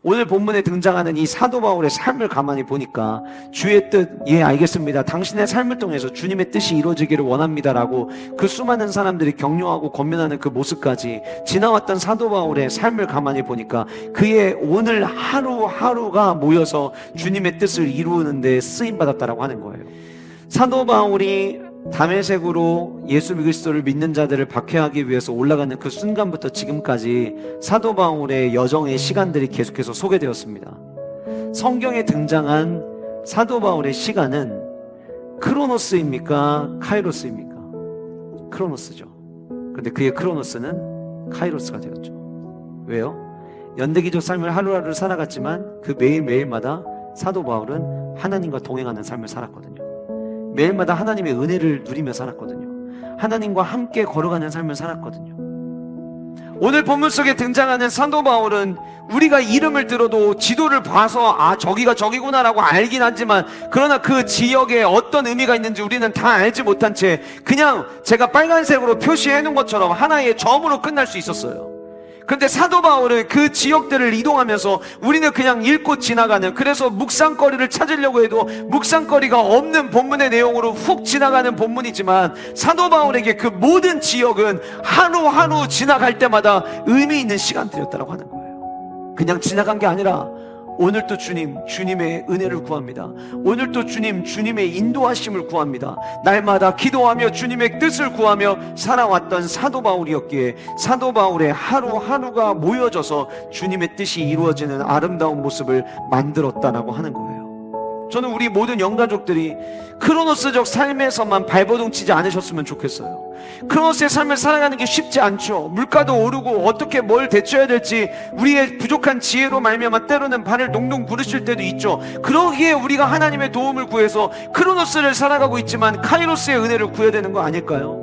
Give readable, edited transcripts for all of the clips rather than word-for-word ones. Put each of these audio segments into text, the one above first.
오늘 본문에 등장하는 이 사도 바울의 삶을 가만히 보니까 주의 뜻, 예 알겠습니다, 당신의 삶을 통해서 주님의 뜻이 이루어지기를 원합니다라고 그 수많은 사람들이 격려하고 권면하는 그 모습까지 지나왔던 사도 바울의 삶을 가만히 보니까 그의 오늘 하루하루가 모여서 주님의 뜻을 이루는 데 쓰임받았다라고 하는 거예요. 사도 바울이 다메섹으로 예수 그리스도를 믿는 자들을 박해하기 위해서 올라가는 그 순간부터 지금까지 사도 바울의 여정의 시간들이 계속해서 소개되었습니다. 성경에 등장한 사도 바울의 시간은 크로노스입니까? 카이로스입니까? 크로노스죠. 그런데 그의 크로노스는 카이로스가 되었죠. 왜요? 연대기적 삶을 하루하루 살아갔지만 그 매일매일마다 사도 바울은 하나님과 동행하는 삶을 살았거든요. 매일마다 하나님의 은혜를 누리며 살았거든요. 하나님과 함께 걸어가는 삶을 살았거든요. 오늘 본문 속에 등장하는 사도 바울은 우리가 이름을 들어도 지도를 봐서 아 저기가 저기구나라고 알긴 하지만 그러나 그 지역에 어떤 의미가 있는지 우리는 다 알지 못한 채 그냥 제가 빨간색으로 표시해 놓은 것처럼 하나의 점으로 끝날 수 있었어요. 그런데 사도 바울은 그 지역들을 이동하면서 우리는 그냥 읽고 지나가는, 그래서 묵상거리를 찾으려고 해도 묵상거리가 없는 본문의 내용으로 훅 지나가는 본문이지만 사도 바울에게 그 모든 지역은 하루하루 지나갈 때마다 의미 있는 시간들이었다고 하는 거예요. 그냥 지나간 게 아니라 오늘도 주님의 은혜를 구합니다. 오늘도 주님의 인도하심을 구합니다. 날마다 기도하며 주님의 뜻을 구하며 살아왔던 사도 바울이었기에 사도 바울의 하루하루가 모여져서 주님의 뜻이 이루어지는 아름다운 모습을 만들었다라고 하는 거예요. 저는 우리 모든 영가족들이 크로노스적 삶에서만 발버둥 치지 않으셨으면 좋겠어요. 크로노스의 삶을 살아가는 게 쉽지 않죠. 물가도 오르고 어떻게 뭘 대처해야 될지 우리의 부족한 지혜로 말미암아 때로는 발을 동동 구르실 때도 있죠. 그러기에 우리가 하나님의 도움을 구해서 크로노스를 살아가고 있지만 카이로스의 은혜를 구해야 되는 거 아닐까요?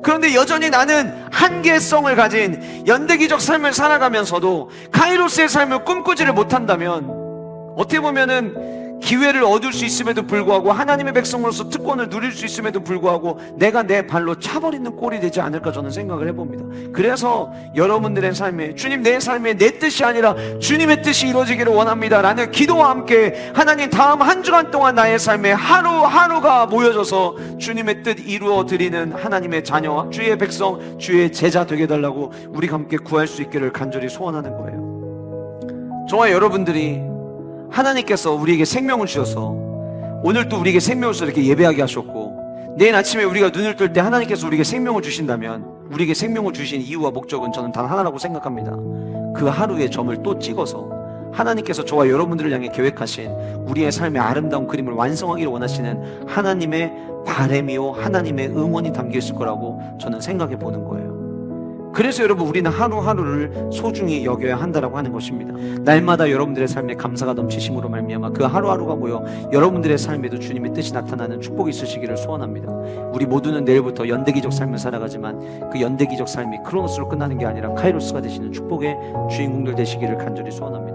그런데 여전히 나는 한계성을 가진 연대기적 삶을 살아가면서도 카이로스의 삶을 꿈꾸지를 못한다면 어떻게 보면은 기회를 얻을 수 있음에도 불구하고 하나님의 백성으로서 특권을 누릴 수 있음에도 불구하고 내가 내 발로 차버리는 꼴이 되지 않을까 저는 생각을 해봅니다. 그래서 여러분들의 삶에 주님 내 삶에 내 뜻이 아니라 주님의 뜻이 이루어지기를 원합니다 라는 기도와 함께 하나님 다음 한 주간 동안 나의 삶에 하루하루가 모여져서 주님의 뜻 이루어 드리는 하나님의 자녀와 주의 백성 주의 제자 되게 해달라고 우리가 함께 구할 수 있기를 간절히 소원하는 거예요. 저와 여러분들이 하나님께서 우리에게 생명을 주셔서 오늘 또 우리에게 생명을 주셔서 이렇게 예배하게 하셨고 내일 아침에 우리가 눈을 뜰 때 하나님께서 우리에게 생명을 주신다면 우리에게 생명을 주신 이유와 목적은 저는 단 하나라고 생각합니다. 그 하루의 점을 또 찍어서 하나님께서 저와 여러분들을 향해 계획하신 우리의 삶의 아름다운 그림을 완성하기를 원하시는 하나님의 바람이요 하나님의 응원이 담겨 있을 거라고 저는 생각해 보는 거예요. 그래서 여러분 우리는 하루하루를 소중히 여겨야 한다라고 하는 것입니다. 날마다 여러분들의 삶에 감사가 넘치심으로 말미암아 그 하루하루가 모여 여러분들의 삶에도 주님의 뜻이 나타나는 축복이 있으시기를 소원합니다. 우리 모두는 내일부터 연대기적 삶을 살아가지만 그 연대기적 삶이 크로노스로 끝나는 게 아니라 카이로스가 되시는 축복의 주인공들 되시기를 간절히 소원합니다.